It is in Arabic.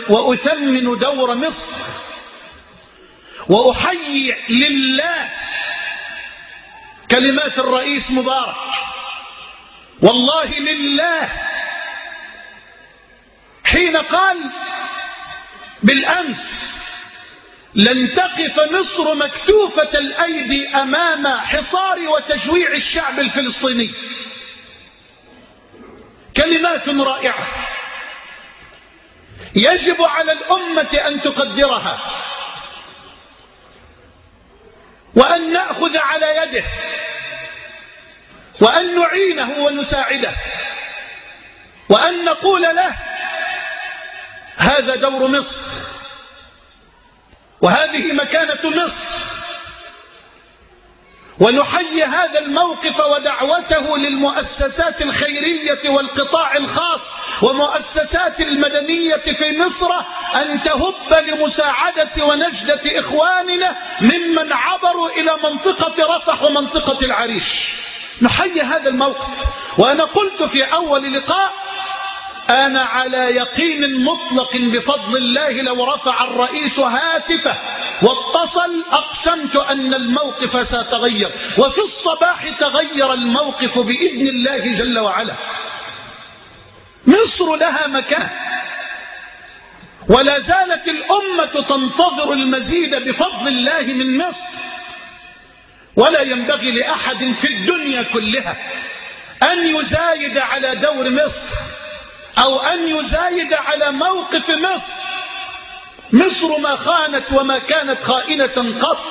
وأثمن دور مصر، وأحيي لله كلمات الرئيس مبارك. والله لله حين قال بالأمس لن تقف مصر مكتوفة الأيدي أمام حصار وتجويع الشعب الفلسطيني، كلمات رائعة يجب على الأمة أن تقدرها، وأن نأخذ على يده، وأن نعينه ونساعده، وأن نقول له هذا دور مصر، وهذه مكانة مصر، ونحيي هذا الموقف ودعوته للمؤسسات الخيرية والقطاع الخاص ومؤسسات المدنية في مصر أن تهب لمساعدة ونجدة إخواننا ممن عبروا إلى منطقة رفح ومنطقة العريش. نحيي هذا الموقف. وأنا قلت في أول لقاء أنا على يقين مطلق بفضل الله لو رفع الرئيس هاتفه واتصل أقسمت أن الموقف سيتغير، وفي الصباح تغير الموقف بإذن الله جل وعلا. مصر لها مكان، ولا زالت الأمة تنتظر المزيد بفضل الله من مصر، ولا ينبغي لأحد في الدنيا كلها أن يزايد على دور مصر أو أن يزايد على موقف مصر. مصر ما خانت وما كانت خائنة قط.